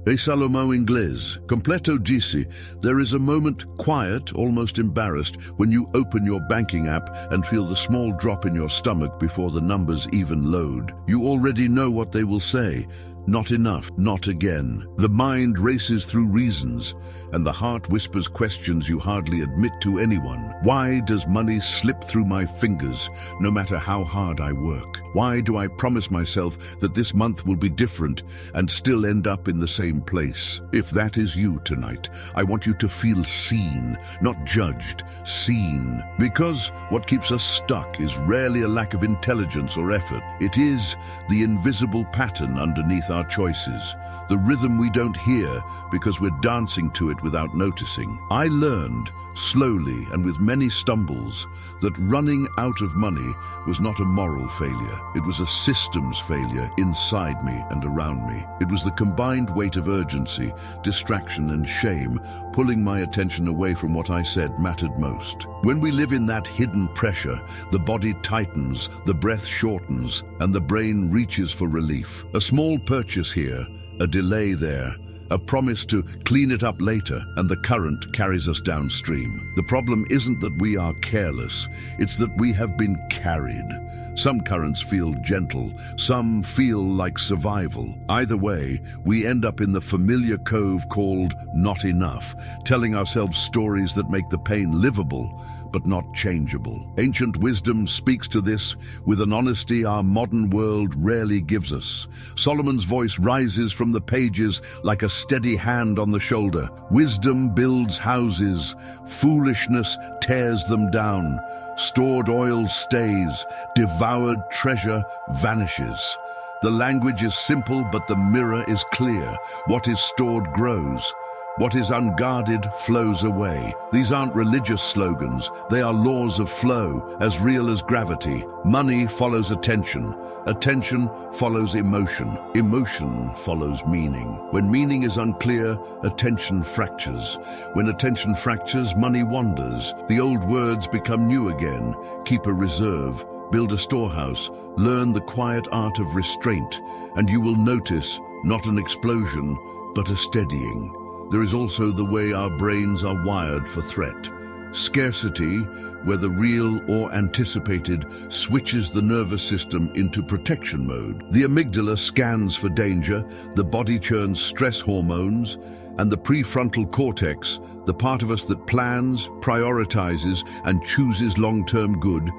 Salomão inglês, completo disse, there is a moment, quiet, almost embarrassed, when you open your banking app and feel the small drop in your stomach before the numbers even load. You already know what they will say. Not enough, not again. The mind races through reasons, and the heart whispers questions you hardly admit to anyone. Why does money slip through my fingers, no matter how hard I work? Why do I promise myself that this month will be different and still end up in the same place? If that is you tonight, I want you to feel seen, not judged, seen. Because what keeps us stuck is rarely a lack of intelligence or effort. It is the invisible pattern underneath our choices, the rhythm we don't hear because we're dancing to it without noticing. I learned, slowly and with many stumbles, that running out of money was not a moral failure. It was a systems failure inside me and around me. It was the combined weight of urgency, distraction and shame pulling my attention away from what I said mattered most. When we live in that hidden pressure, the body tightens, the breath shortens, and the brain reaches for relief. A small purchase here, a delay there, a promise to clean it up later, and the current carries us downstream. The problem isn't that we are careless, it's that we have been carried. Some currents feel gentle, some feel like survival. Either way, we end up in the familiar cove called not enough, telling ourselves stories that make the pain livable, but not changeable. Ancient wisdom speaks to this with an honesty our modern world rarely gives us. Solomon's voice rises from the pages like a steady hand on the shoulder. Wisdom builds houses, foolishness tears them down. Stored oil stays, devoured treasure vanishes. The language is simple, but the mirror is clear. What is stored grows. What is unguarded flows away. These aren't religious slogans. They are laws of flow, as real as gravity. Money follows attention. Attention follows emotion. Emotion follows meaning. When meaning is unclear, attention fractures. When attention fractures, money wanders. The old words become new again. Keep a reserve. Build a storehouse. Learn the quiet art of restraint. And you will notice, not an explosion, but a steadying. There is also the way our brains are wired for threat. Scarcity, whether real or anticipated, switches the nervous system into protection mode. The amygdala scans for danger, the body churns stress hormones, and the prefrontal cortex, the part of us that plans, prioritizes, and chooses long-term good,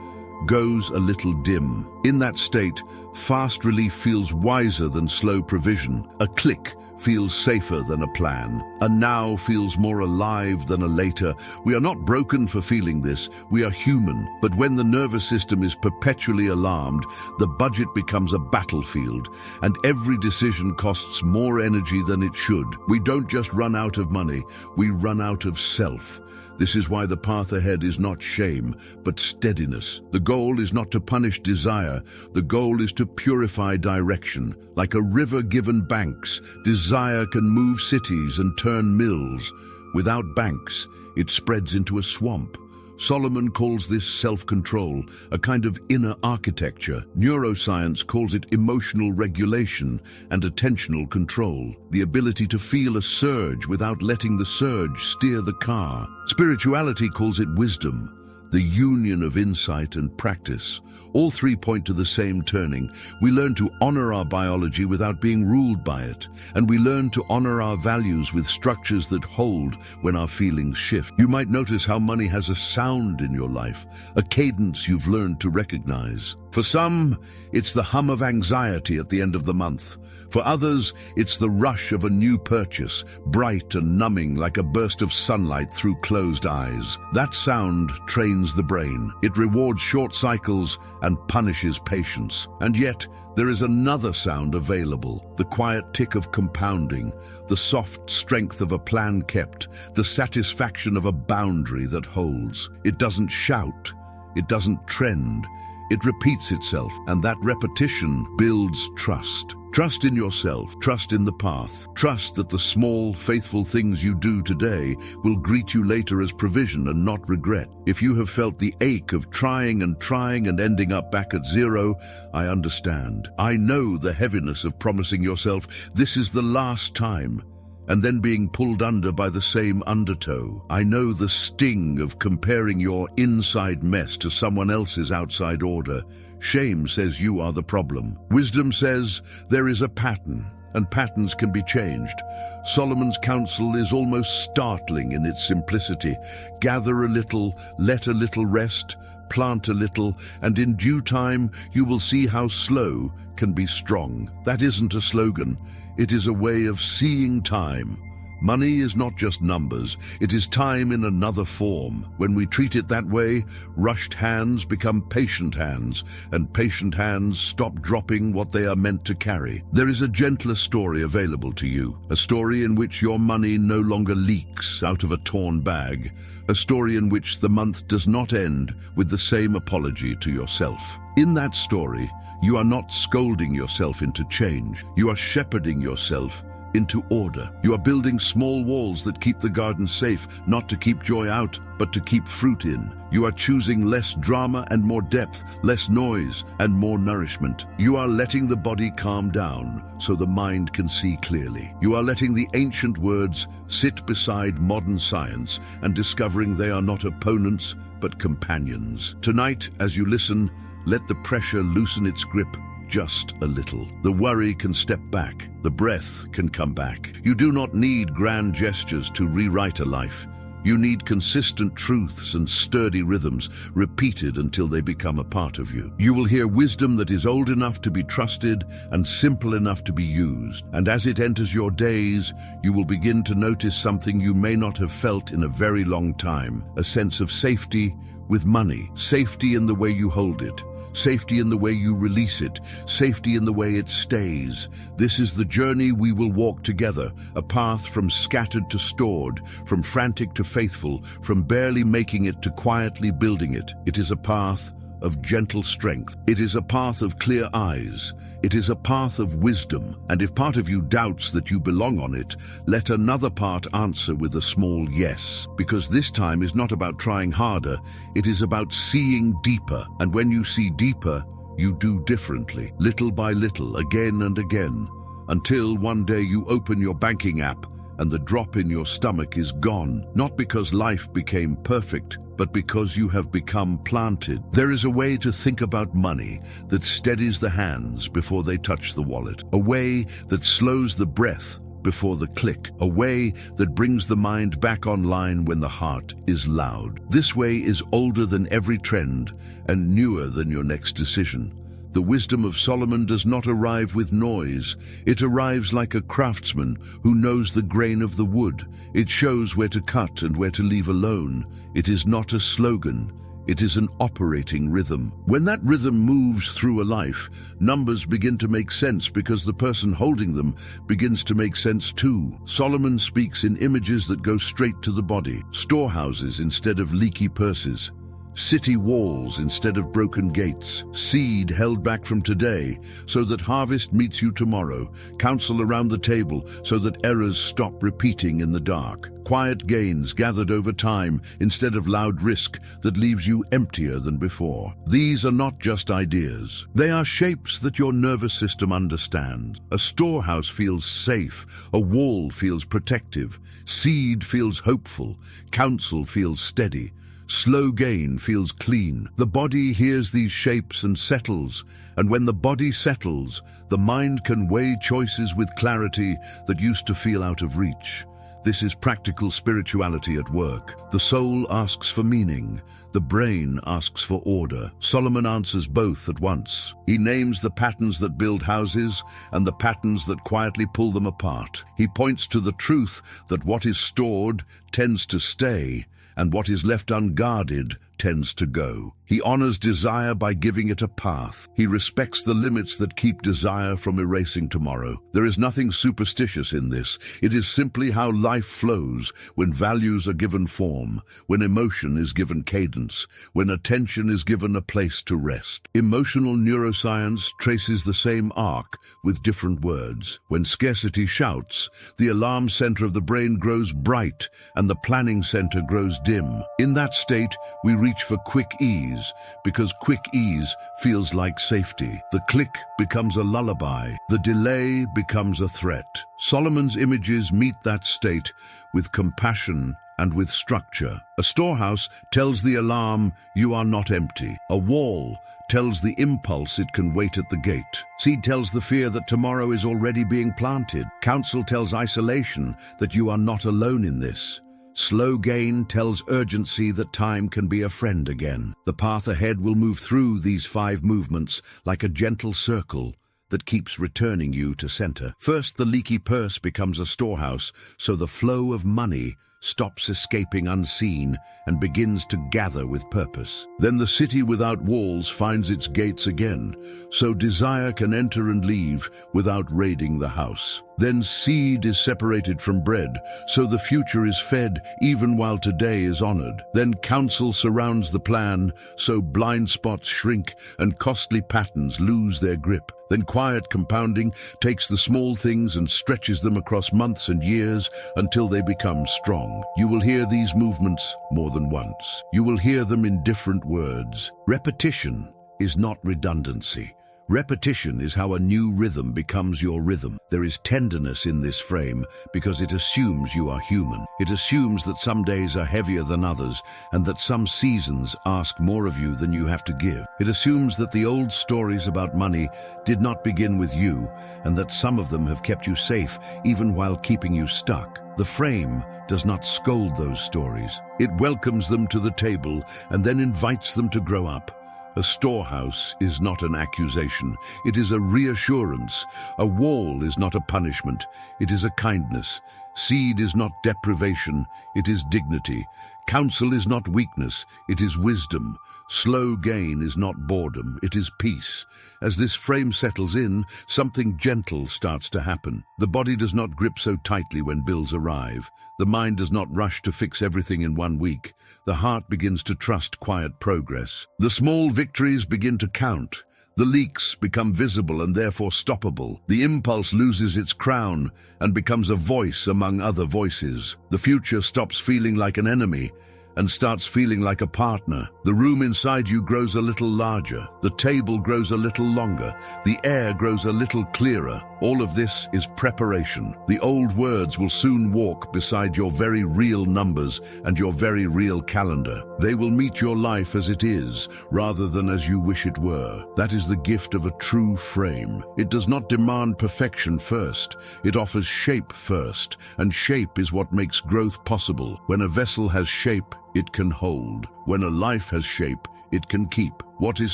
goes a little dim. In that state, fast relief feels wiser than slow provision. A click feels safer than a plan. A now feels more alive than a later. We are not broken for feeling this. We are human. But when the nervous system is perpetually alarmed, the budget becomes a battlefield, and every decision costs more energy than it should. We don't just run out of money, we run out of self. This is why the path ahead is not shame, but steadiness. The goal is not to punish desire. The goal is to purify direction. Like a river given banks, desire can move cities and turn mills. Without banks, it spreads into a swamp. Solomon calls this self-control, a kind of inner architecture. Neuroscience calls it emotional regulation and attentional control, the ability to feel a surge without letting the surge steer the car. Spirituality calls it wisdom, the union of insight and practice. All three point to the same turning. We learn to honor our biology without being ruled by it, and we learn to honor our values with structures that hold when our feelings shift. You might notice how money has a sound in your life, a cadence you've learned to recognize. For some, it's the hum of anxiety at the end of the month. For others, it's the rush of a new purchase, bright and numbing like a burst of sunlight through closed eyes. That sound trains the brain. It rewards short cycles and punishes patience. And yet, there is another sound available, the quiet tick of compounding, the soft strength of a plan kept, the satisfaction of a boundary that holds. It doesn't shout, it doesn't trend, it repeats itself, and that repetition builds trust. Trust in yourself, trust in the path, trust that the small, faithful things you do today will greet you later as provision and not regret. If you have felt the ache of trying and ending up back at zero, I understand. I know the heaviness of promising yourself, this is the last time. and then being pulled under by the same undertow. I know the sting of comparing your inside mess to someone else's outside order. Shame says you are the problem. Wisdom says there is a pattern, and patterns can be changed. Solomon's counsel is almost startling in its simplicity. Gather a little, let a little rest, plant a little, and in due time you will see how slow can be strong. That isn't a slogan. It is a way of seeing time. Money is not just numbers, it is time in another form. When we treat it that way, rushed hands become patient hands, and patient hands stop dropping what they are meant to carry. There is a gentler story available to you, a story in which your money no longer leaks out of a torn bag, a story in which the month does not end with the same apology to yourself. In that story, you are not scolding yourself into change, you are shepherding yourself into order. You are building small walls that keep the garden safe, not to keep joy out, but to keep fruit in. You are choosing less drama and more depth, less noise and more nourishment. You are letting the body calm down so the mind can see clearly. You are letting the ancient words sit beside modern science and discovering they are not opponents, but companions. Tonight, as you listen, let the pressure loosen its grip just a little. The worry can step back. The breath can come back. You do not need grand gestures to rewrite a life. You need consistent truths and sturdy rhythms, repeated until they become a part of you. You will hear wisdom that is old enough to be trusted and simple enough to be used. And as it enters your days, you will begin to notice something you may not have felt in a very long time, a sense of safety with money, safety in the way you hold it, safety in the way you release it, safety in the way it stays. This is the journey we will walk together, a path from scattered to stored, from frantic to faithful, from barely making it to quietly building it. It is a path of gentle strength. It is a path of clear eyes. It is a path of wisdom. And if part of you doubts that you belong on it, let another part answer with a small yes. Because this time is not about trying harder, it is about seeing deeper. And when you see deeper, you do differently, little by little, again and again, until one day you open your banking app and the drop in your stomach is gone, not because life became perfect, but because you have become planted. There is a way to think about money that steadies the hands before they touch the wallet, a way that slows the breath before the click, a way that brings the mind back online when the heart is loud. This way is older than every trend and newer than your next decision. The wisdom of Solomon does not arrive with noise. It arrives like a craftsman who knows the grain of the wood. It shows where to cut and where to leave alone. It is not a slogan. It is an operating rhythm. When that rhythm moves through a life, numbers begin to make sense because the person holding them begins to make sense too. Solomon speaks in images that go straight to the body. Storehouses instead of leaky purses. City walls instead of broken gates. Seed held back from today so that harvest meets you tomorrow. Counsel around the table so that errors stop repeating in the dark. Quiet gains gathered over time instead of loud risk that leaves you emptier than before. These are not just ideas. They are shapes that your nervous system understands. A storehouse feels safe. A wall feels protective. Seed feels hopeful. Counsel feels steady. Slow gain feels clean. The body hears these shapes and settles, and when the body settles, the mind can weigh choices with clarity that used to feel out of reach. This is practical spirituality at work. The soul asks for meaning. The brain asks for order. Solomon answers both at once. He names the patterns that build houses and the patterns that quietly pull them apart. He points to the truth that what is stored tends to stay, and what is left unguarded tends to go. He honors desire by giving it a path. He respects the limits that keep desire from erasing tomorrow. There is nothing superstitious in this. It is simply how life flows when values are given form, when emotion is given cadence, when attention is given a place to rest. Emotional neuroscience traces the same arc with different words. When scarcity shouts, the alarm center of the brain grows bright and the planning center grows dim. In that state, we reach for quick ease, ease, because quick ease feels like safety. The click becomes a lullaby. The delay becomes a threat. Solomon's images meet that state with compassion and with structure. A storehouse tells the alarm you are not empty. A wall tells the impulse it can wait at the gate. Seed tells the fear that tomorrow is already being planted. Counsel tells isolation that you are not alone in this. Slow gain tells urgency that time can be a friend again. The path ahead will move through these 5 movements like a gentle circle that keeps returning you to center. First, the leaky purse becomes a storehouse, so the flow of money stops escaping unseen and begins to gather with purpose. Then the city without walls finds its gates again, so desire can enter and leave without raiding the house. Then seed is separated from bread, so the future is fed even while today is honored. Then counsel surrounds the plan, so blind spots shrink and costly patterns lose their grip. Then quiet compounding takes the small things and stretches them across months and years until they become strong. You will hear these movements more than once. You will hear them in different words. Repetition is not redundancy. Repetition is how a new rhythm becomes your rhythm. There is tenderness in this frame because it assumes you are human. It assumes that some days are heavier than others and that some seasons ask more of you than you have to give. It assumes that the old stories about money did not begin with you and that some of them have kept you safe even while keeping you stuck. The frame does not scold those stories. It welcomes them to the table and then invites them to grow up. A storehouse is not an accusation. It is a reassurance. A wall is not a punishment. It is a kindness. Seed is not deprivation. It is dignity. Counsel is not weakness. It is wisdom. Slow gain is not boredom. It is peace. As this frame settles in, something gentle starts to happen. The body does not grip so tightly when bills arrive. The mind does not rush to fix everything in 1 week. The heart begins to trust quiet progress. The small victories begin to count. The leaks become visible and therefore stoppable. The impulse loses its crown and becomes a voice among other voices. The future stops feeling like an enemy and starts feeling like a partner. The room inside you grows a little larger. The table grows a little longer. The air grows a little clearer. All of this is preparation. The old words will soon walk beside your very real numbers and your very real calendar. They will meet your life as it is, rather than as you wish it were. That is the gift of a true frame. It does not demand perfection first. It offers shape first, and shape is what makes growth possible. When a vessel has shape, it can hold. When a life has shape, it can keep. What is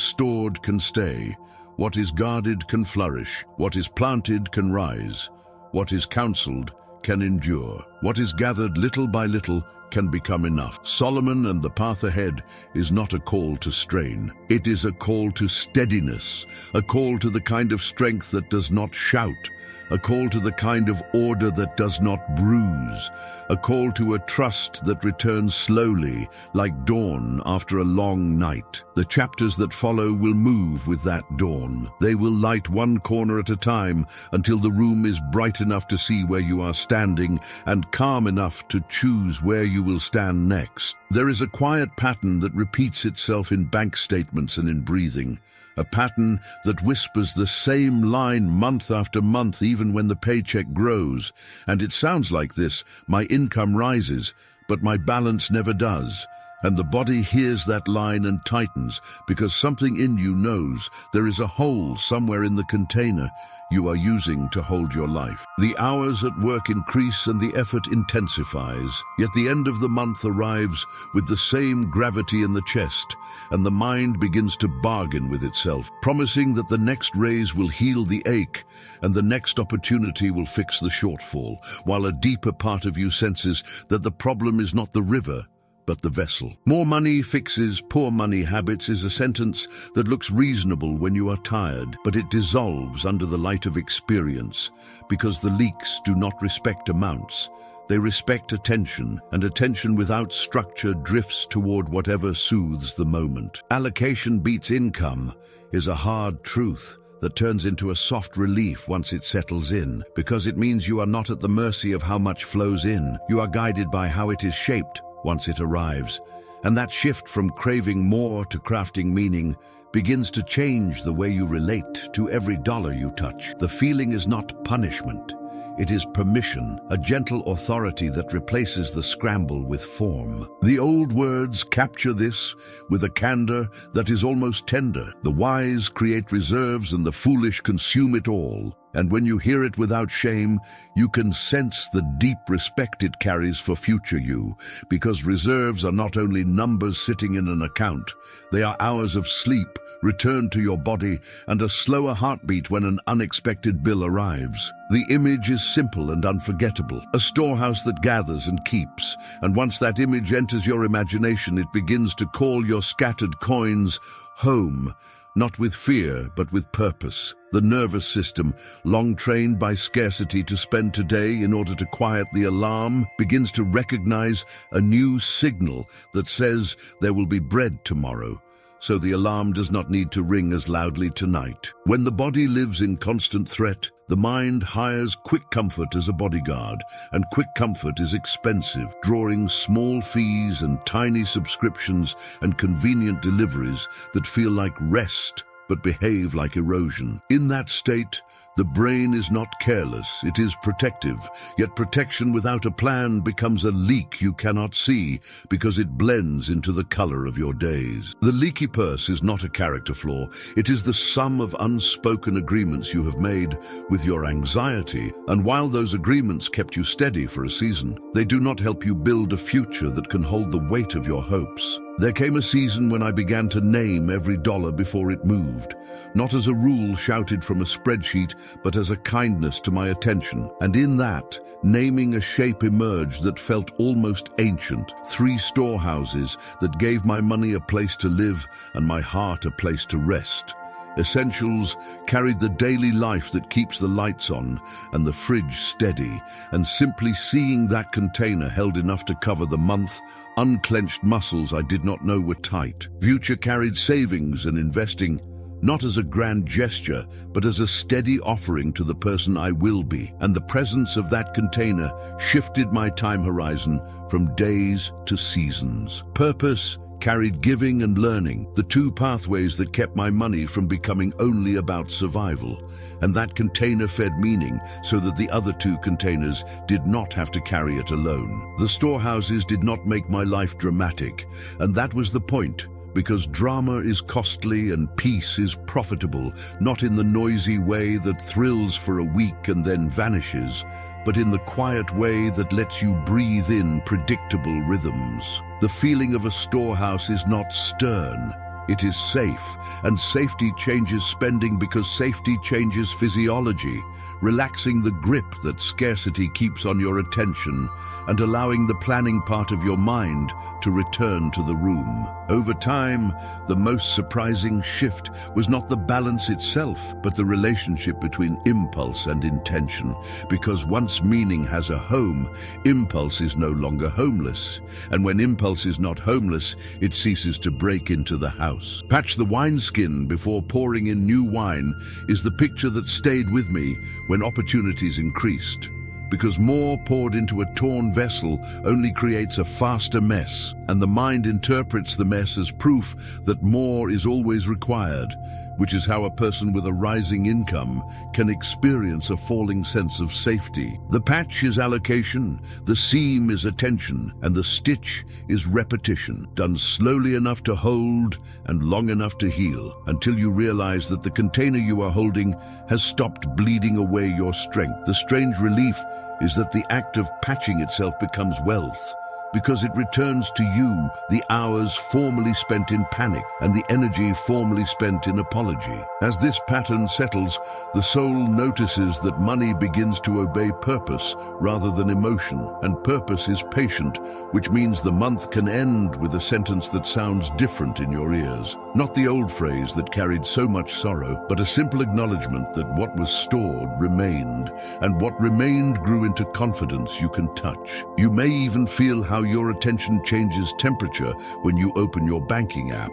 stored can stay. What is guarded can flourish. What is planted can rise. What is counseled can endure. What is gathered little by little can become enough. Solomon and the path ahead is not a call to strain. It is a call to steadiness, a call to the kind of strength that does not shout, a call to the kind of order that does not bruise, a call to a trust that returns slowly, like dawn after a long night. The chapters that follow will move with that dawn. They will light one corner at a time until the room is bright enough to see where you are standing and calm enough to choose where you will stand next. There is a quiet pattern that repeats itself in bank statements and in breathing. A pattern that whispers the same line month after month even when the paycheck grows. And it sounds like this: my income rises, but my balance never does. And the body hears that line and tightens because something in you knows there is a hole somewhere in the container you are using to hold your life. The hours at work increase and the effort intensifies, yet the end of the month arrives with the same gravity in the chest, and the mind begins to bargain with itself, promising that the next raise will heal the ache and the next opportunity will fix the shortfall, while a deeper part of you senses that the problem is not the river, but the vessel. More money fixes poor money habits is a sentence that looks reasonable when you are tired, but it dissolves under the light of experience, because the leaks do not respect amounts. They respect attention, and attention without structure drifts toward whatever soothes the moment. Allocation beats income is a hard truth that turns into a soft relief once it settles in, because it means you are not at the mercy of how much flows in. You are guided by how it is shaped once it arrives. And that shift from craving more to crafting meaning begins to change the way you relate to every dollar you touch. The feeling is not punishment. It is permission, a gentle authority that replaces the scramble with form. The old words capture this with a candor that is almost tender. The wise create reserves and the foolish consume it all. And when you hear it without shame, you can sense the deep respect it carries for future you, because reserves are not only numbers sitting in an account, they are hours of sleep, return to your body, and a slower heartbeat when an unexpected bill arrives. The image is simple and unforgettable, a storehouse that gathers and keeps, and once that image enters your imagination, it begins to call your scattered coins home, not with fear, but with purpose. The nervous system, long trained by scarcity to spend today in order to quiet the alarm, begins to recognize a new signal that says there will be bread tomorrow. So the alarm does not need to ring as loudly tonight. When the body lives in constant threat, the mind hires quick comfort as a bodyguard, and quick comfort is expensive, drawing small fees and tiny subscriptions and convenient deliveries that feel like rest but behave like erosion. In that state, the brain is not careless, it is protective, yet protection without a plan becomes a leak you cannot see because it blends into the color of your days. The leaky purse is not a character flaw, it is the sum of unspoken agreements you have made with your anxiety, and while those agreements kept you steady for a season, they do not help you build a future that can hold the weight of your hopes. There came a season when I began to name every dollar before it moved, not as a rule shouted from a spreadsheet, but as a kindness to my attention. And in that, naming a shape emerged that felt almost ancient. 3 storehouses that gave my money a place to live and my heart a place to rest. Essentials carried the daily life that keeps the lights on and the fridge steady, and simply seeing that container held enough to cover the month, unclenched muscles I did not know were tight. Future carried savings and investing, not as a grand gesture, but as a steady offering to the person I will be. And the presence of that container shifted my time horizon from days to seasons. Purpose carried giving and learning, the 2 pathways that kept my money from becoming only about survival. And that container fed meaning so that the other 2 containers did not have to carry it alone. The storehouses did not make my life dramatic, and that was the point. Because drama is costly and peace is profitable, not in the noisy way that thrills for a week and then vanishes, but in the quiet way that lets you breathe in predictable rhythms. The feeling of a storehouse is not stern, it is safe, and safety changes spending because safety changes physiology, relaxing the grip that scarcity keeps on your attention and allowing the planning part of your mind to return to the room. Over time, the most surprising shift was not the balance itself, but the relationship between impulse and intention. Because once meaning has a home, impulse is no longer homeless. And when impulse is not homeless, it ceases to break into the house. Patch the wineskin before pouring in new wine is the picture that stayed with me when opportunities increased. Because more poured into a torn vessel only creates a faster mess, and the mind interprets the mess as proof that more is always required, which is how a person with a rising income can experience a falling sense of safety. The patch is allocation, the seam is attention, and the stitch is repetition, done slowly enough to hold and long enough to heal, until you realize that the container you are holding has stopped bleeding away your strength. The strange relief is that the act of patching itself becomes wealth, because it returns to you the hours formerly spent in panic and the energy formerly spent in apology. As this pattern settles, the soul notices that money begins to obey purpose rather than emotion, and purpose is patient, which means the month can end with a sentence that sounds different in your ears. Not the old phrase that carried so much sorrow, but a simple acknowledgement that what was stored remained, and what remained grew into confidence you can touch. You may even feel how your attention changes temperature when you open your banking app,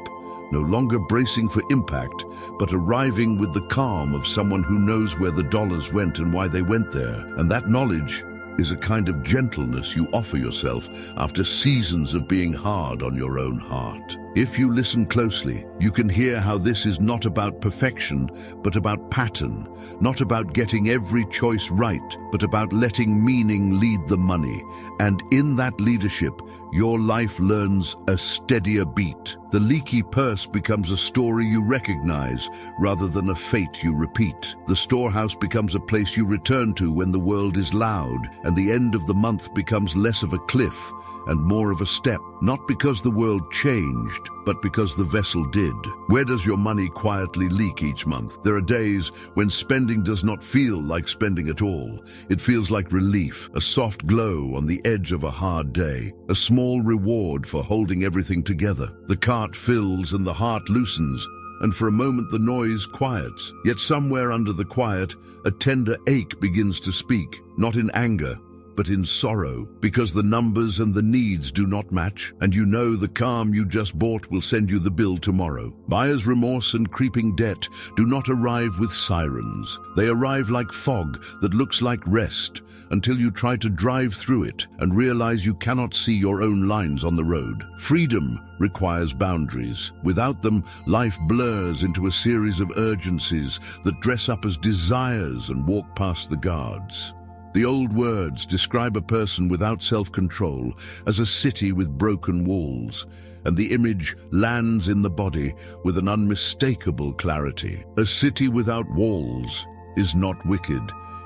no longer bracing for impact, but arriving with the calm of someone who knows where the dollars went and why they went there. And that knowledge is a kind of gentleness you offer yourself after seasons of being hard on your own heart. If you listen closely, you can hear how this is not about perfection, but about pattern, not about getting every choice right, but about letting meaning lead the money. And in that leadership, your life learns a steadier beat. The leaky purse becomes a story you recognize rather than a fate you repeat. The storehouse becomes a place you return to when the world is loud, and the end of the month becomes less of a cliff and more of a step, not because the world changed, but because the vessel did. Where does your money quietly leak each month? There are days when spending does not feel like spending at all. It feels like relief, a soft glow on the edge of a hard day, a small reward for holding everything together. The cart fills and the heart loosens, and for a moment the noise quiets. Yet somewhere under the quiet, a tender ache begins to speak, not in anger, but in sorrow, because the numbers and the needs do not match, and you know the calm you just bought will send you the bill tomorrow. Buyer's remorse and creeping debt do not arrive with sirens. They arrive like fog that looks like rest, until you try to drive through it and realize you cannot see your own lines on the road. Freedom requires boundaries. Without them, life blurs into a series of urgencies that dress up as desires and walk past the guards. The old words describe a person without self-control as a city with broken walls, and the image lands in the body with an unmistakable clarity. A city without walls is not wicked,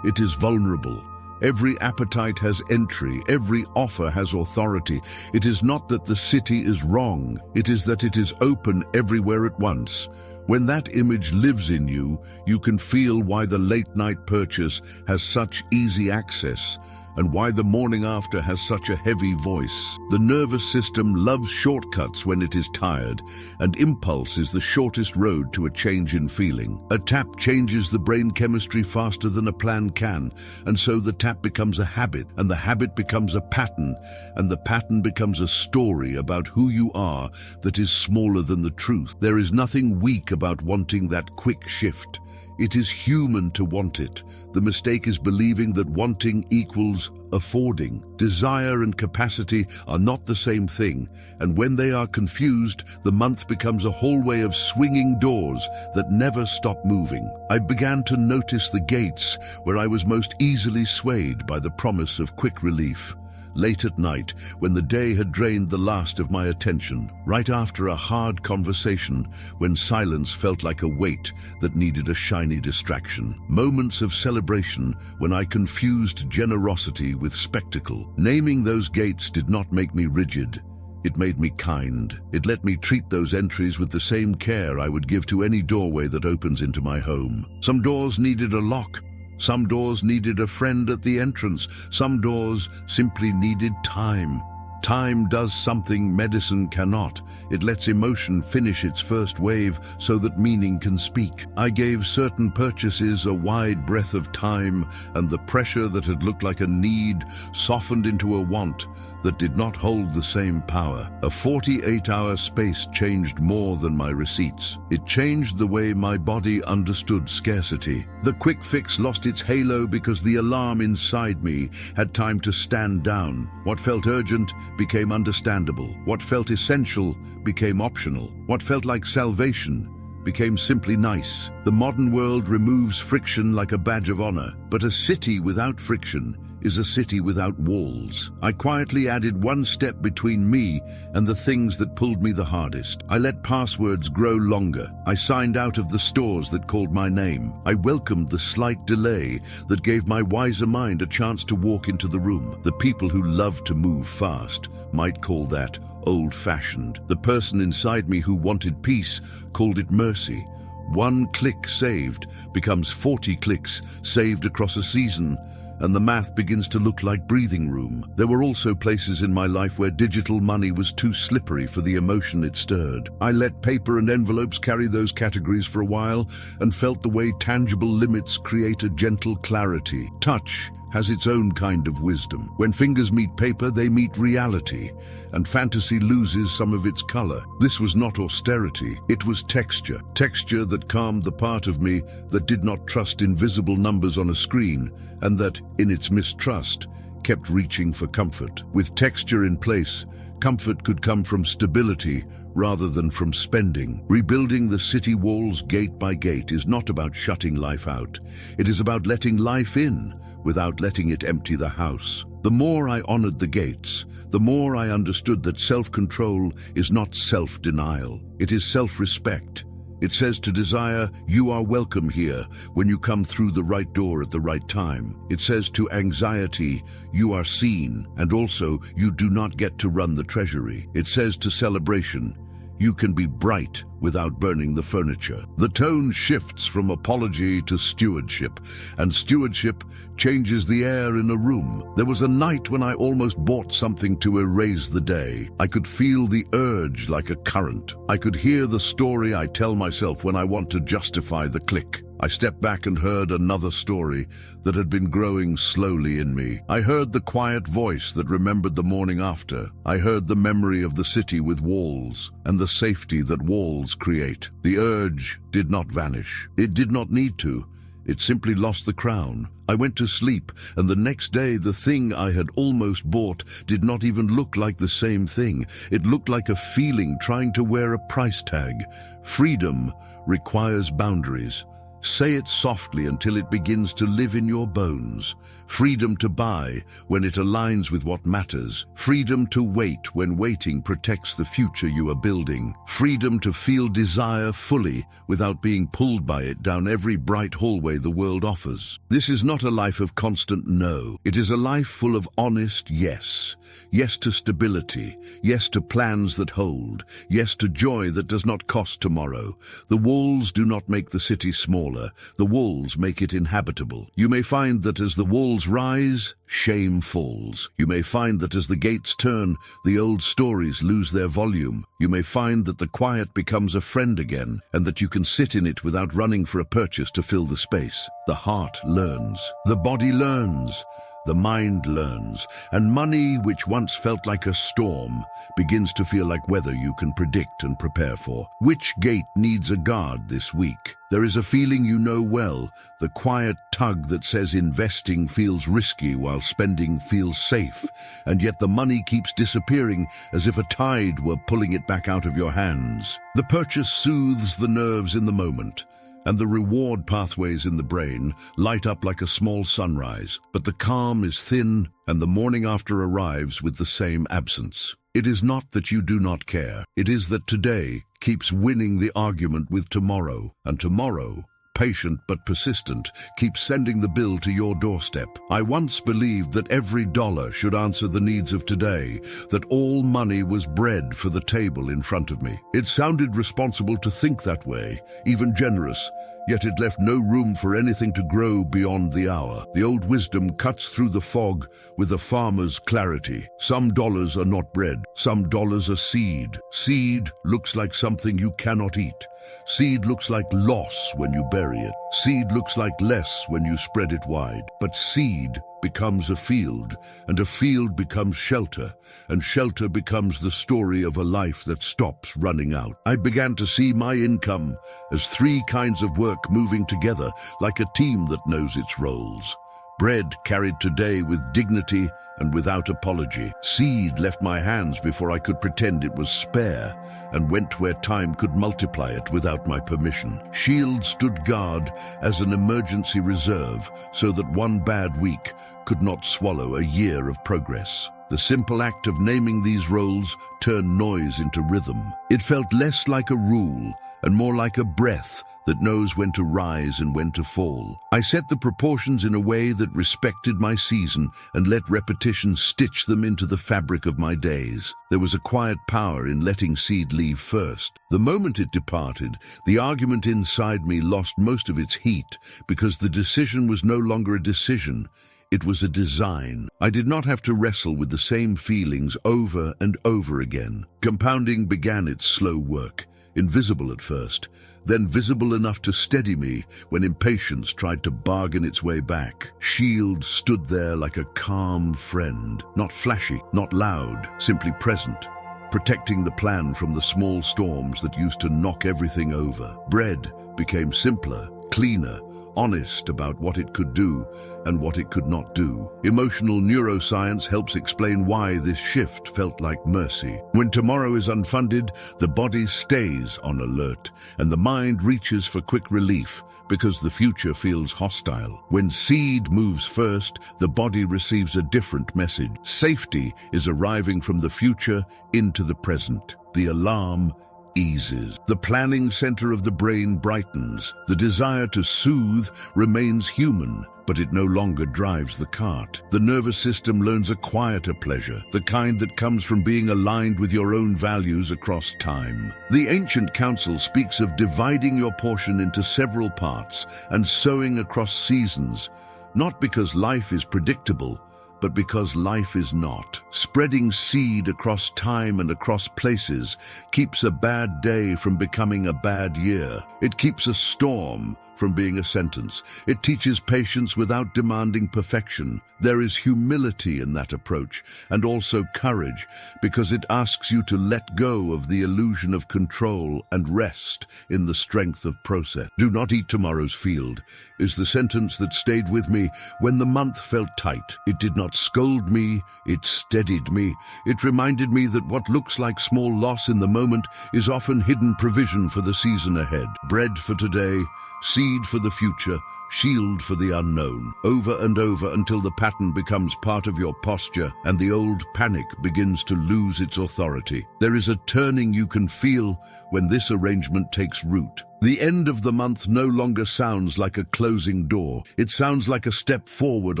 it is vulnerable. Every appetite has entry, every offer has authority. It is not that the city is wrong, it is that it is open everywhere at once. When that image lives in you, you can feel why the late-night purchase has such easy access and why the morning after has such a heavy voice. The nervous system loves shortcuts when it is tired, and impulse is the shortest road to a change in feeling. A tap changes the brain chemistry faster than a plan can, and so the tap becomes a habit, and the habit becomes a pattern, and the pattern becomes a story about who you are that is smaller than the truth. There is nothing weak about wanting that quick shift. It is human to want it. The mistake is believing that wanting equals affording. Desire and capacity are not the same thing, and when they are confused, the month becomes a hallway of swinging doors that never stop moving. I began to notice the gates where I was most easily swayed by the promise of quick relief. Late at night, when the day had drained the last of my attention, right after a hard conversation, when silence felt like a weight that needed a shiny distraction. Moments of celebration when I confused generosity with spectacle. Naming those gates did not make me rigid. It made me kind. It let me treat those entries with the same care I would give to any doorway that opens into my home. Some doors needed a lock. Some doors needed a friend at the entrance. Some doors simply needed time. Time does something medicine cannot. It lets emotion finish its first wave so that meaning can speak. I gave certain purchases a wide breath of time, and the pressure that had looked like a need softened into a want that did not hold the same power. A 48-hour space changed more than my receipts. It changed the way my body understood scarcity. The quick fix lost its halo because the alarm inside me had time to stand down. What felt urgent became understandable. What felt essential became optional. What felt like salvation became simply nice. The modern world removes friction like a badge of honor, but a city without friction is a city without walls. I quietly added one step between me and the things that pulled me the hardest. I let passwords grow longer. I signed out of the stores that called my name. I welcomed the slight delay that gave my wiser mind a chance to walk into the room. The people who love to move fast might call that old-fashioned. The person inside me who wanted peace called it mercy. One click saved becomes 40 clicks saved across a season, and the math begins to look like breathing room. There were also places in my life where digital money was too slippery for the emotion it stirred. I let paper and envelopes carry those categories for a while and felt the way tangible limits create a gentle clarity. Touch has its own kind of wisdom. When fingers meet paper, they meet reality, and fantasy loses some of its color. This was not austerity, it was texture. Texture that calmed the part of me that did not trust invisible numbers on a screen, and that, in its mistrust, kept reaching for comfort. With texture in place, comfort could come from stability rather than from spending. Rebuilding the city walls gate by gate is not about shutting life out. It is about letting life in without letting it empty the house. The more I honored the gates, the more I understood that self-control is not self-denial. It is self-respect. It says to desire, you are welcome here when you come through the right door at the right time. It says to anxiety, you are seen, and also you do not get to run the treasury. It says to celebration, you can be bright without burning the furniture. The tone shifts from apology to stewardship, and stewardship changes the air in a room. There was a night when I almost bought something to erase the day. I could feel the urge like a current. I could hear the story I tell myself when I want to justify the click. I stepped back and heard another story that had been growing slowly in me. I heard the quiet voice that remembered the morning after. I heard the memory of the city with walls and the safety that walls create. The urge did not vanish. It did not need to. It simply lost the crown. I went to sleep, and the next day the thing I had almost bought did not even look like the same thing. It looked like a feeling trying to wear a price tag. Freedom requires boundaries. Say it softly until it begins to live in your bones. Freedom to buy when it aligns with what matters. Freedom to wait when waiting protects the future you are building. Freedom to feel desire fully without being pulled by it down every bright hallway the world offers. This is not a life of constant no. It is a life full of honest yes. Yes to stability. Yes to plans that hold. Yes to joy that does not cost tomorrow. The walls do not make the city smaller. The walls make it inhabitable. You may find that as the walls rise, shame falls. You may find that as the gates turn, the old stories lose their volume. You may find that the quiet becomes a friend again, and that you can sit in it without running for a purchase to fill the space. The heart learns. The body learns. The mind learns, and money, which once felt like a storm, begins to feel like weather you can predict and prepare for. Which gate needs a guard this week? There is a feeling you know well, the quiet tug that says investing feels risky while spending feels safe, and yet the money keeps disappearing as if a tide were pulling it back out of your hands. The purchase soothes the nerves in the moment, and the reward pathways in the brain light up like a small sunrise, but the calm is thin, and the morning after arrives with the same absence. It is not that you do not care. It is that today keeps winning the argument with tomorrow, and tomorrow, patient but persistent, keeps sending the bill to your doorstep. I once believed that every dollar should answer the needs of today, that all money was bread for the table in front of me. It sounded responsible to think that way, even generous, yet it left no room for anything to grow beyond the hour. The old wisdom cuts through the fog with a farmer's clarity. Some dollars are not bread. Some dollars are seed. Seed looks like something you cannot eat. Seed looks like loss when you bury it. Seed looks like less when you spread it wide. But seed becomes a field, and a field becomes shelter, and shelter becomes the story of a life that stops running out. I began to see my income as three kinds of work moving together like a team that knows its roles. Bread carried today with dignity and without apology. Seed left my hands before I could pretend it was spare, and went where time could multiply it without my permission. Shield stood guard as an emergency reserve, so that one bad week could not swallow a year of progress. The simple act of naming these roles turned noise into rhythm. It felt less like a rule and more like a breath that knows when to rise and when to fall. I set the proportions in a way that respected my season and let repetition stitch them into the fabric of my days. There was a quiet power in letting seed leave first. The moment it departed, the argument inside me lost most of its heat because the decision was no longer a decision. It was a design. I did not have to wrestle with the same feelings over and over again. Compounding began its slow work, invisible at first, then visible enough to steady me when impatience tried to bargain its way back. Shield stood there like a calm friend, not flashy, not loud, simply present, protecting the plan from the small storms that used to knock everything over. Bread became simpler, cleaner, honest about what it could do and what it could not do. Emotional neuroscience helps explain why this shift felt like mercy. When tomorrow is unfunded, the body stays on alert, and the mind reaches for quick relief because the future feels hostile. When seed moves first, the body receives a different message. Safety is arriving from the future into the present. The alarm eases. The planning center of the brain brightens. The desire to soothe remains human, but it no longer drives the cart. The nervous system learns a quieter pleasure, the kind that comes from being aligned with your own values across time. The ancient Counsel speaks of dividing your portion into several parts and sowing across seasons, not because life is predictable, but because life is not. Spreading seed across time and across places keeps a bad day from becoming a bad year. It keeps a storm from being a sentence. It teaches patience without demanding perfection. There is humility in that approach, and also courage, because it asks you to let go of the illusion of control and rest in the strength of process. "Do not eat tomorrow's field" is the sentence that stayed with me when the month felt tight. It did not scold me, it steadied me. It reminded me that what looks like small loss in the moment is often hidden provision for the season ahead. Bread for today, seed for the future, shield for the unknown. Over and over until the pattern becomes part of your posture and the old panic begins to lose its authority. There is a turning you can feel when this arrangement takes root. The end of the month no longer sounds like a closing door. It sounds like a step forward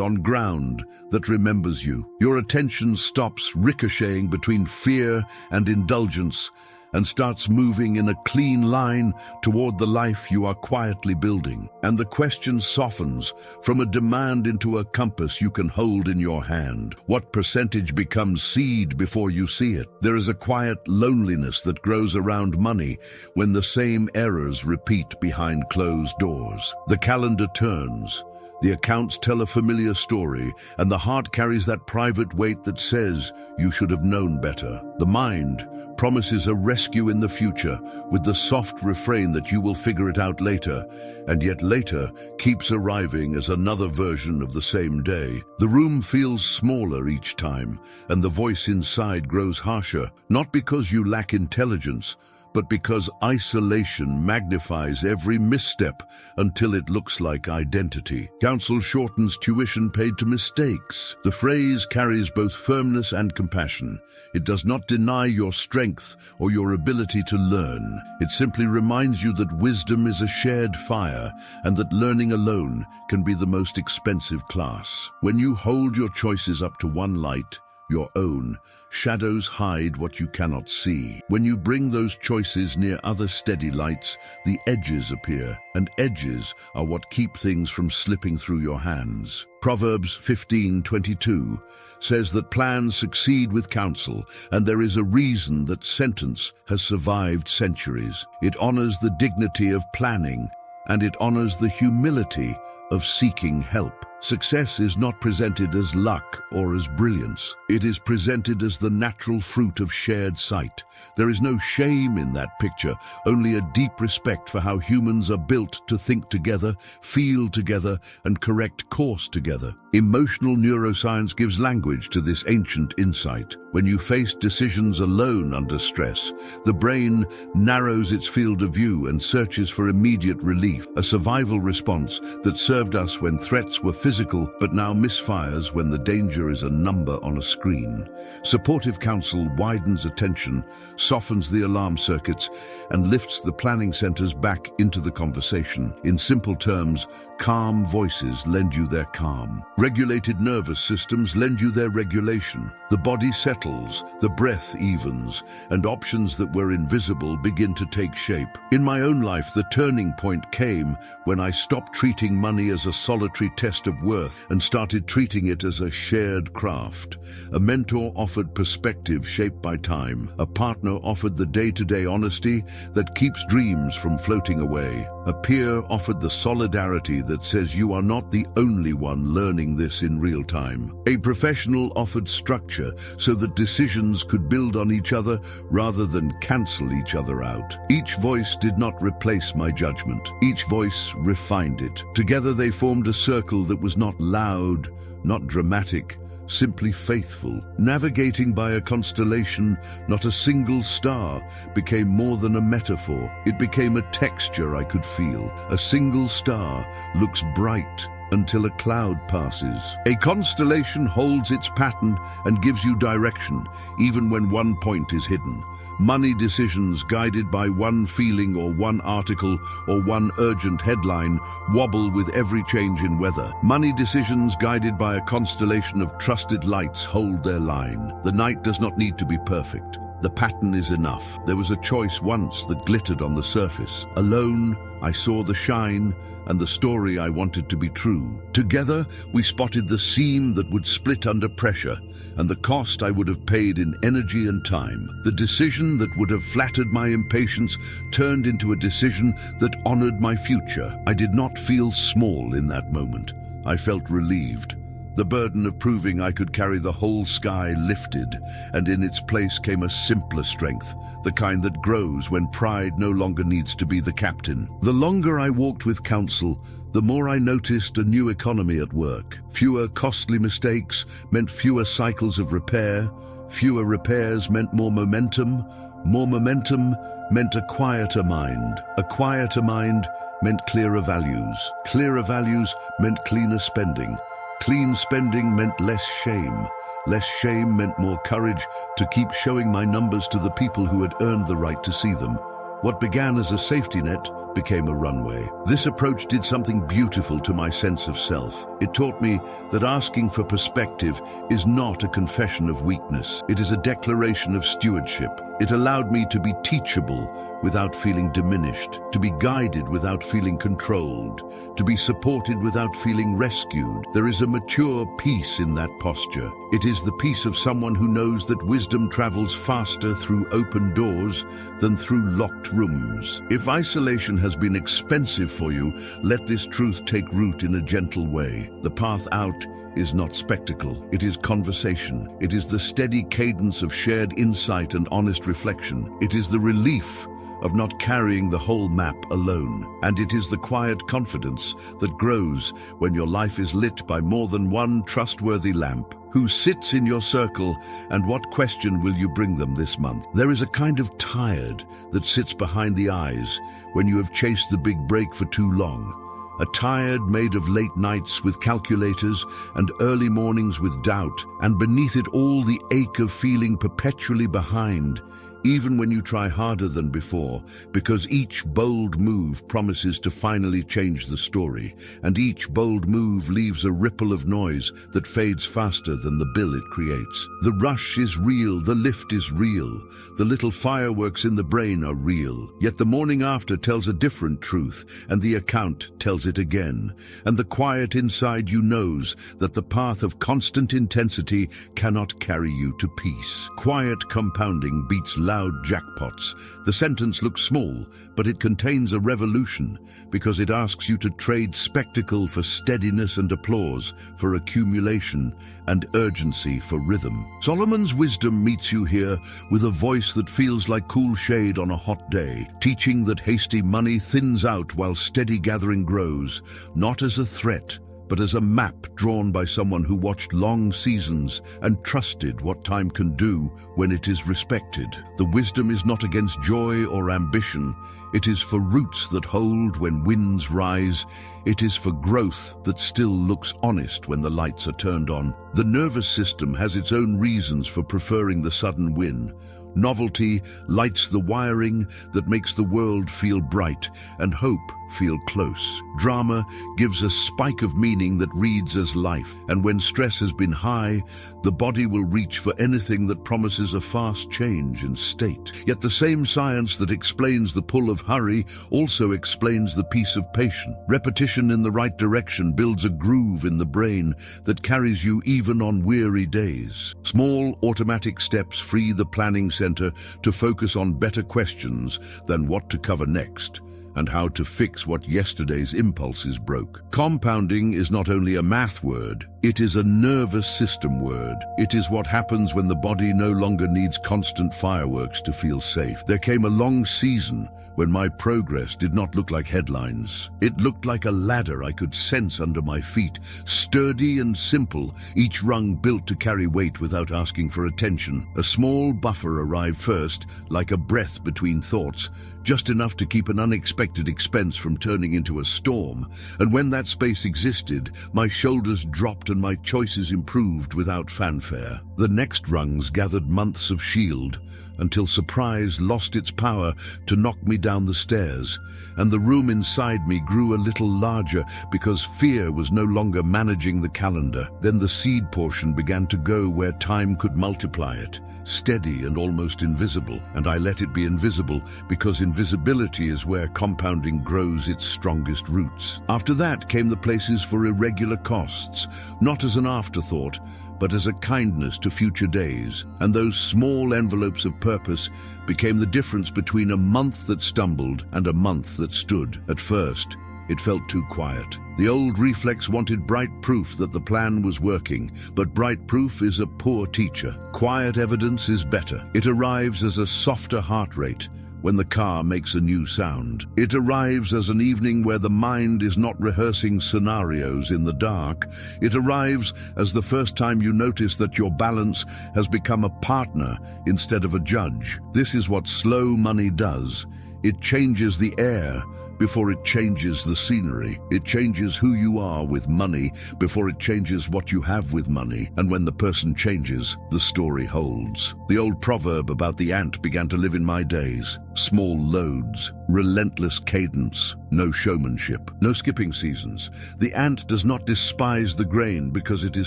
on ground that remembers you. Your attention stops ricocheting between fear and indulgence and starts moving in a clean line toward the life you are quietly building. And the question softens from a demand into a compass you can hold in your hand. What percentage becomes seed before you see it? There is a quiet loneliness that grows around money when the same errors repeat behind closed doors. The calendar turns. The accounts tell a familiar story, and the heart carries that private weight that says you should have known better. The mind promises a rescue in the future with the soft refrain that you will figure it out later, and yet later keeps arriving as another version of the same day. The room feels smaller each time, and the voice inside grows harsher, not because you lack intelligence, but because isolation magnifies every misstep until it looks like identity. Counsel shortens tuition paid to mistakes. The phrase carries both firmness and compassion. It does not deny your strength or your ability to learn. It simply reminds you that wisdom is a shared fire and that learning alone can be the most expensive class. When you hold your choices up to one light, your own, shadows hide what you cannot see. When you bring those choices near other steady lights, the edges appear, and edges are what keep things from slipping through your hands. Proverbs 15:22 says that plans succeed with counsel, and there is a reason that sentence has survived centuries. It honors the dignity of planning, and it honors the humility of seeking help. Success is not presented as luck or as brilliance. It is presented as the natural fruit of shared sight. There is no shame in that picture, only a deep respect for how humans are built to think together, feel together, and correct course together. Emotional neuroscience gives language to this ancient insight. When you face decisions alone under stress, the brain narrows its field of view and searches for immediate relief, a survival response that served us when threats were physical but now misfires when the danger is a number on a screen. Supportive counsel widens attention, softens the alarm circuits, and lifts the planning centers back into the conversation. In simple terms, calm voices lend you their calm. Regulated nervous systems lend you their regulation. The body settles, the breath evens, and options that were invisible begin to take shape. In my own life, the turning point came when I stopped treating money as a solitary test of worth and started treating it as a shared craft. A mentor offered perspective shaped by time. A partner offered the day-to-day honesty that keeps dreams from floating away. A peer offered the solidarity that says you are not the only one learning this in real time. A professional offered structure so that decisions could build on each other rather than cancel each other out. Each voice did not replace my judgment. Each voice refined it. Together they formed a circle that was not loud, not dramatic, simply faithful. Navigating by a constellation, not a single star, became more than a metaphor. It became a texture I could feel. A single star looks bright until a cloud passes. A constellation holds its pattern and gives you direction, even when one point is hidden. Money decisions guided by one feeling or one article or one urgent headline wobble with every change in weather. Money decisions guided by a constellation of trusted lights hold their line. The night does not need to be perfect. The pattern is enough. There was a choice once that glittered on the surface. Alone, I saw the shine and the story I wanted to be true. Together, we spotted the seam that would split under pressure and the cost I would have paid in energy and time. The decision that would have flattered my impatience turned into a decision that honored my future. I did not feel small in that moment. I felt relieved. The burden of proving I could carry the whole sky lifted, and in its place came a simpler strength, the kind that grows when pride no longer needs to be the captain. The longer I walked with Counsel, the more I noticed a new economy at work. Fewer costly mistakes meant fewer cycles of repair. Fewer repairs meant more momentum. More momentum meant a quieter mind. A quieter mind meant clearer values. Clearer values meant cleaner spending. Clean spending meant less shame. Less shame meant more courage to keep showing my numbers to the people who had earned the right to see them. What began as a safety net became a runway. This approach did something beautiful to my sense of self. It taught me that asking for perspective is not a confession of weakness. It is a declaration of stewardship. It allowed me to be teachable without feeling diminished, to be guided without feeling controlled, to be supported without feeling rescued. There is a mature peace in that posture. It is the peace of someone who knows that wisdom travels faster through open doors than through locked rooms. If isolation has been expensive for you, let this truth take root in a gentle way. The path out is not spectacle, it is conversation. It is the steady cadence of shared insight and honest reflection. It is the relief of not carrying the whole map alone. And it is the quiet confidence that grows when your life is lit by more than one trustworthy lamp. Who sits in your circle, and what question will you bring them this month? There is a kind of tired that sits behind the eyes when you have chased the big break for too long. A tired made of late nights with calculators and early mornings with doubt, and beneath it all the ache of feeling perpetually behind, even when you try harder than before, because each bold move promises to finally change the story, and each bold move leaves a ripple of noise that fades faster than the bill it creates. The rush is real, the lift is real, the little fireworks in the brain are real, yet the morning after tells a different truth, and the account tells it again, and the quiet inside you knows that the path of constant intensity cannot carry you to peace. Quiet compounding beats loud jackpots. The sentence looks small, but it contains a revolution because it asks you to trade spectacle for steadiness and applause, for accumulation and urgency for rhythm. Solomon's wisdom meets you here with a voice that feels like cool shade on a hot day, teaching that hasty money thins out while steady gathering grows, not as a threat, but as a map drawn by someone who watched long seasons and trusted what time can do when it is respected. The wisdom is not against joy or ambition. It is for roots that hold when winds rise. It is for growth that still looks honest when the lights are turned on. The nervous system has its own reasons for preferring the sudden win. Novelty lights the wiring that makes the world feel bright and hope feel close. Drama gives a spike of meaning that reads as life, and when stress has been high, the body will reach for anything that promises a fast change in state. Yet the same science that explains the pull of hurry also explains the peace of patience. Repetition in the right direction builds a groove in the brain that carries you even on weary days. Small automatic steps free the planning center to focus on better questions than what to cover next. and how to fix what yesterday's impulses broke. Compounding is not only a math word, it is a nervous system word. It is what happens when the body no longer needs constant fireworks to feel safe. There came a long season when my progress did not look like headlines. It looked like a ladder I could sense under my feet, sturdy and simple, each rung built to carry weight without asking for attention. A small buffer arrived first, like a breath between thoughts, just enough to keep an unexpected expense from turning into a storm. And when that space existed, my shoulders dropped and my choices improved without fanfare. The next rungs gathered months of shield, until surprise lost its power to knock me down the stairs, and the room inside me grew a little larger because fear was no longer managing the calendar. Then the seed portion began to go where time could multiply it, steady and almost invisible, and I let it be invisible because invisibility is where compounding grows its strongest roots. After that came the places for irregular costs, not as an afterthought, but as a kindness to future days. And those small envelopes of purpose became the difference between a month that stumbled and a month that stood. At first, it felt too quiet. The old reflex wanted bright proof that the plan was working, but bright proof is a poor teacher. Quiet evidence is better. It arrives as a softer heart rate, when the car makes a new sound. It arrives as an evening where the mind is not rehearsing scenarios in the dark. It arrives as the first time you notice that your balance has become a partner instead of a judge. This is what slow money does. It changes the air before it changes the scenery. It changes who you are with money before it changes what you have with money. And when the person changes, the story holds. The old proverb about the ant began to live in my days. Small loads, relentless cadence, no showmanship, no skipping seasons. The ant does not despise the grain because it is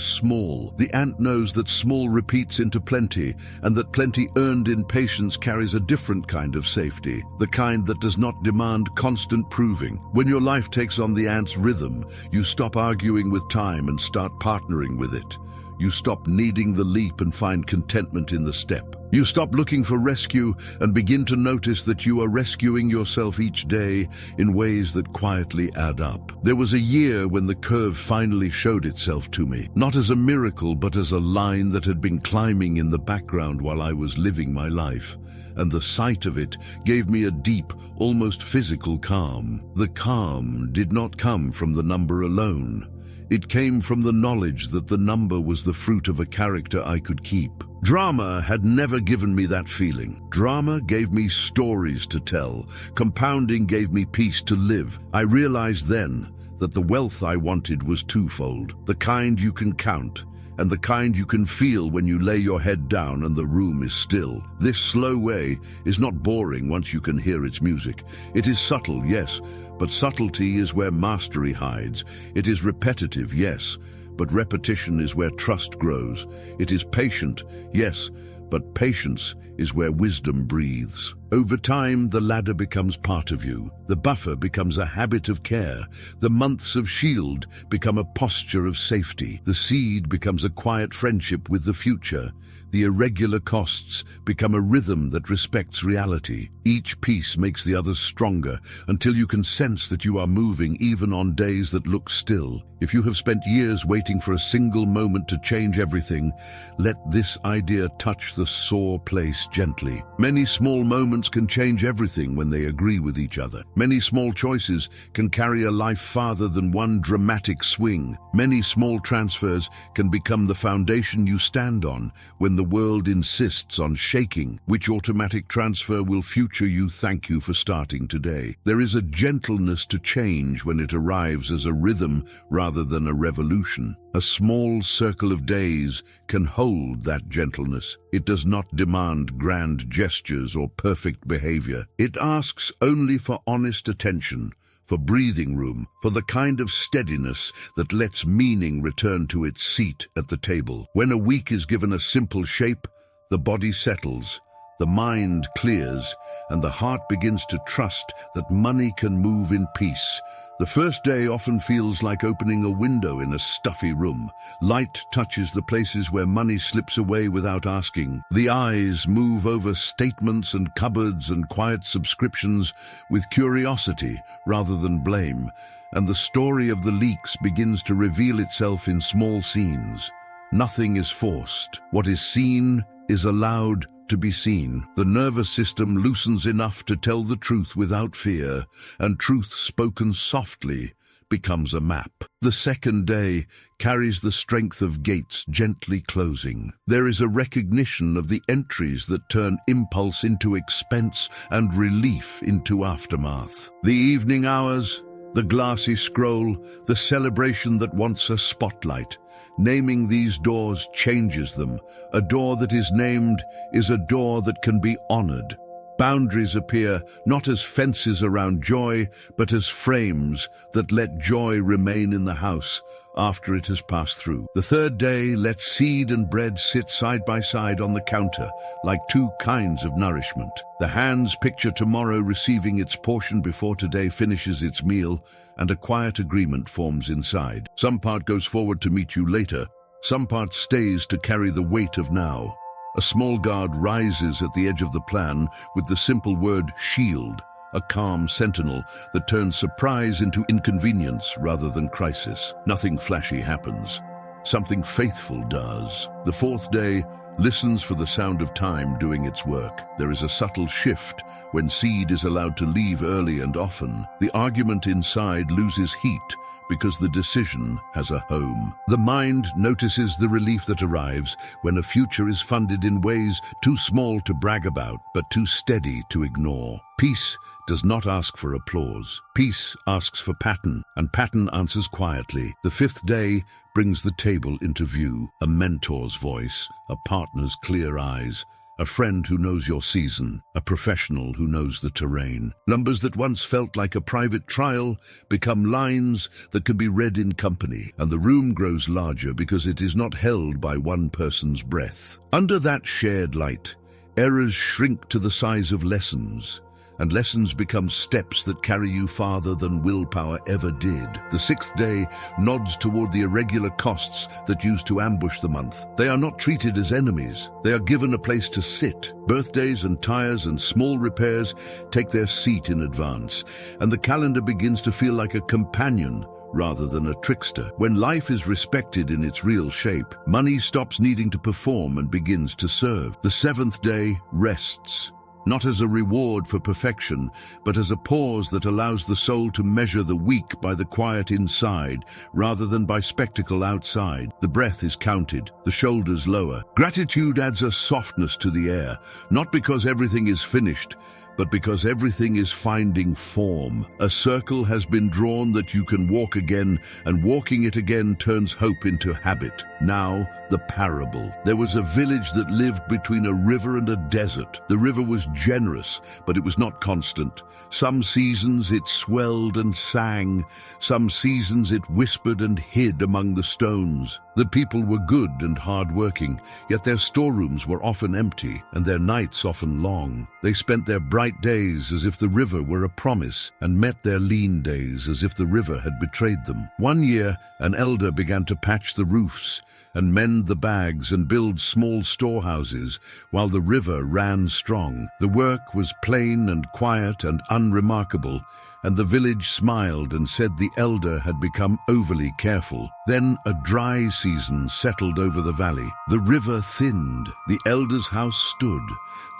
small. The ant knows that small repeats into plenty, and that plenty earned in patience carries a different kind of safety, the kind that does not demand constant proving. When your life takes on the ant's rhythm, you stop arguing with time and start partnering with it. You stop needing the leap and find contentment in the step. You stop looking for rescue and begin to notice that you are rescuing yourself each day in ways that quietly add up. There was a year when the curve finally showed itself to me, not as a miracle but as a line that had been climbing in the background while I was living my life. And the sight of it gave me a deep, almost physical calm. The calm did not come from the number alone. It came from the knowledge that the number was the fruit of a character I could keep. Drama had never given me that feeling. Drama gave me stories to tell. Compounding gave me peace to live. I realized then that the wealth I wanted was twofold: the kind you can count, and the kind you can feel when you lay your head down and the room is still. This slow way is not boring once you can hear its music. It is subtle, yes, but subtlety is where mastery hides. It is repetitive, yes, but repetition is where trust grows. It is patient, yes, but patience is where wisdom breathes. Over time, the ladder becomes part of you. The buffer becomes a habit of care. The months of shield become a posture of safety. The seed becomes a quiet friendship with the future. The irregular costs become a rhythm that respects reality. Each piece makes the others stronger until you can sense that you are moving even on days that look still. If you have spent years waiting for a single moment to change everything, let this idea touch the sore place gently. Many small moments can change everything when they agree with each other. Many small choices can carry a life farther than one dramatic swing. Many small transfers can become the foundation you stand on when the world insists on shaking. Which automatic transfer will future you thank you for starting today? There is a gentleness to change when it arrives as a rhythm rather than a revolution. A small circle of days can hold that gentleness. It does not demand grand gestures or perfect behavior. It asks only for honest attention, for breathing room, for the kind of steadiness that lets meaning return to its seat at the table. When a week is given a simple shape, the body settles, the mind clears, and the heart begins to trust that money can move in peace. The first day often feels like opening a window in a stuffy room. Light touches the places where money slips away without asking. The eyes move over statements and cupboards and quiet subscriptions with curiosity rather than blame, and the story of the leaks begins to reveal itself in small scenes. Nothing is forced. What is seen is allowed to be seen. The nervous system loosens enough to tell the truth without fear, and truth spoken softly becomes a map. The second day carries the strength of gates gently closing. There is a recognition of the entries that turn impulse into expense and relief into aftermath. The evening hours, the glassy scroll, the celebration that wants a spotlight. Naming these doors changes them. A door that is named is a door that can be honored. Boundaries appear not as fences around joy, but as frames that let joy remain in the house after it has passed through. The third day lets seed and bread sit side by side on the counter, like two kinds of nourishment. The hands picture tomorrow receiving its portion before today finishes its meal, and a quiet agreement forms inside. Some part goes forward to meet you later. Some part stays to carry the weight of now. A small guard rises at the edge of the plan with the simple word shield, a calm sentinel that turns surprise into inconvenience rather than crisis. Nothing flashy happens. Something faithful does. The fourth day listens for the sound of time doing its work. There is a subtle shift when seed is allowed to leave early and often. The argument inside loses heat because the decision has a home. The mind notices the relief that arrives when a future is funded in ways too small to brag about, but too steady to ignore. Peace does not ask for applause. Peace asks for pattern, and pattern answers quietly. The fifth day brings the table into view, a mentor's voice, a partner's clear eyes, a friend who knows your season, a professional who knows the terrain. Numbers that once felt like a private trial become lines that can be read in company, and the room grows larger because it is not held by one person's breath. Under that shared light, errors shrink to the size of lessons, and lessons become steps that carry you farther than willpower ever did. The sixth day nods toward the irregular costs that used to ambush the month. They are not treated as enemies. They are given a place to sit. Birthdays and tires and small repairs take their seat in advance, and the calendar begins to feel like a companion rather than a trickster. When life is respected in its real shape, money stops needing to perform and begins to serve. The seventh day rests, not as a reward for perfection, but as a pause that allows the soul to measure the week by the quiet inside, rather than by spectacle outside. The breath is counted, the shoulders lower. Gratitude adds a softness to the air, not because everything is finished, but because everything is finding form. A circle has been drawn that you can walk again, and walking it again turns hope into habit. Now, the parable. There was a village that lived between a river and a desert. The river was generous, but it was not constant. Some seasons it swelled and sang. Some seasons it whispered and hid among the stones. The people were good and hard-working, yet their storerooms were often empty, and their nights often long. They spent their bright days as if the river were a promise, and met their lean days as if the river had betrayed them. One year, an elder began to patch the roofs, and mend the bags and build small storehouses, while the river ran strong. The work was plain and quiet and unremarkable, and the village smiled and said the elder had become overly careful. Then a dry season settled over the valley. The river thinned, the elder's house stood.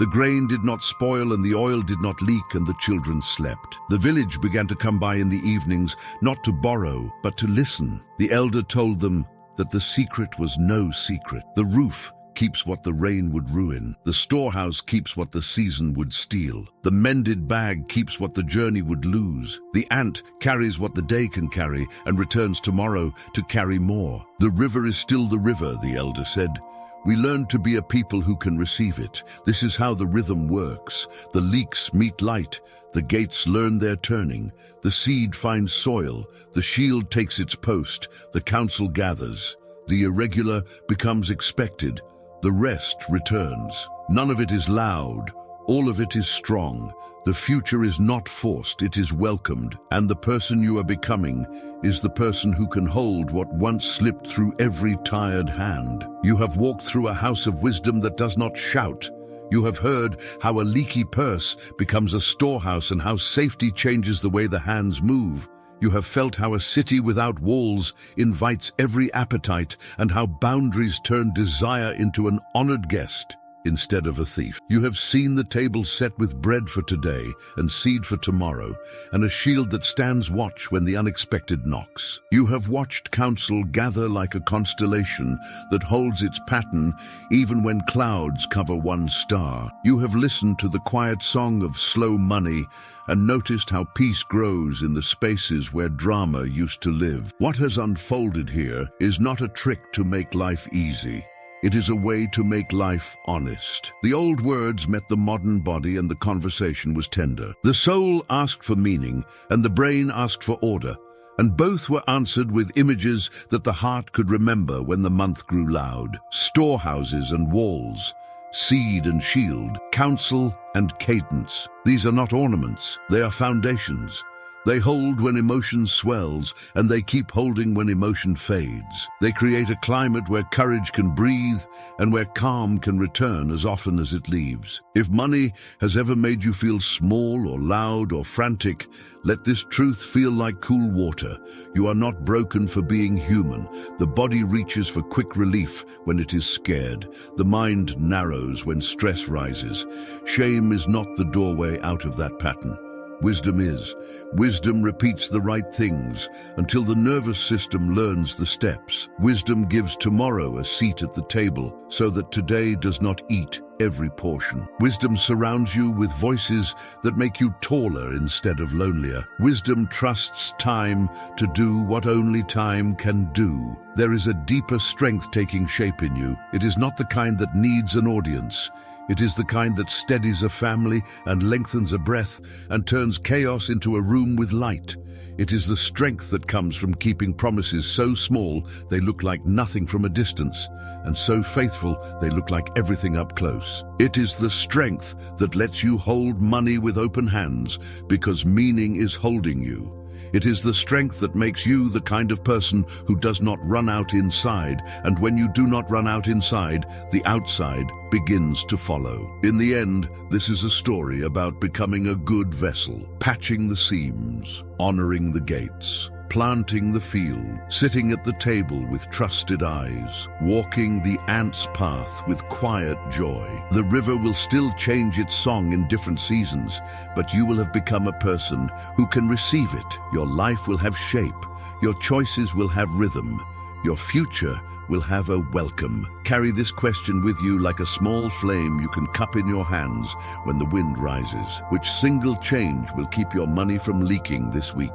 The grain did not spoil and the oil did not leak, and the children slept. The village began to come by in the evenings, not to borrow, but to listen. The elder told them that the secret was no secret. The roof keeps what the rain would ruin. The storehouse keeps what the season would steal. The mended bag keeps what the journey would lose. The ant carries what the day can carry and returns tomorrow to carry more. The river is still the river, the elder said. We learn to be a people who can receive it. This is how the rhythm works. The leaks meet light. The gates learn their turning. The seed finds soil. The shield takes its post. The counsel gathers. The irregular becomes expected. The rest returns. None of it is loud. All of it is strong. The future is not forced, it is welcomed. And the person you are becoming is the person who can hold what once slipped through every tired hand. You have walked through a house of wisdom that does not shout. You have heard how a leaky purse becomes a storehouse and how safety changes the way the hands move. You have felt how a city without walls invites every appetite and how boundaries turn desire into an honored guest instead of a thief. You have seen the table set with bread for today and seed for tomorrow, and a shield that stands watch when the unexpected knocks. You have watched counsel gather like a constellation that holds its pattern even when clouds cover one star. You have listened to the quiet song of slow money and noticed how peace grows in the spaces where drama used to live. What has unfolded here is not a trick to make life easy. It is a way to make life honest. The old words met the modern body and the conversation was tender. The soul asked for meaning and the brain asked for order, and both were answered with images that the heart could remember when the month grew loud. Storehouses and walls, seed and shield, counsel and cadence. These are not ornaments, they are foundations. They hold when emotion swells, and they keep holding when emotion fades. They create a climate where courage can breathe and where calm can return as often as it leaves. If money has ever made you feel small or loud or frantic, let this truth feel like cool water. You are not broken for being human. The body reaches for quick relief when it is scared. The mind narrows when stress rises. Shame is not the doorway out of that pattern. Wisdom is. Wisdom repeats the right things until the nervous system learns the steps. Wisdom gives tomorrow a seat at the table so that today does not eat every portion. Wisdom surrounds you with voices that make you taller instead of lonelier. Wisdom trusts time to do what only time can do. There is a deeper strength taking shape in you. It is not the kind that needs an audience. It is the kind that steadies a family and lengthens a breath and turns chaos into a room with light. It is the strength that comes from keeping promises so small they look like nothing from a distance, and so faithful they look like everything up close. It is the strength that lets you hold money with open hands because meaning is holding you. It is the strength that makes you the kind of person who does not run out inside, and when you do not run out inside, the outside begins to follow. In the end, this is a story about becoming a good vessel, patching the seams, honoring the gates, planting the field, sitting at the table with trusted eyes, walking the ant's path with quiet joy. The river will still change its song in different seasons, but you will have become a person who can receive it. Your life will have shape, your choices will have rhythm, your future will have a welcome. Carry this question with you like a small flame you can cup in your hands when the wind rises. Which single change will keep your money from leaking this week?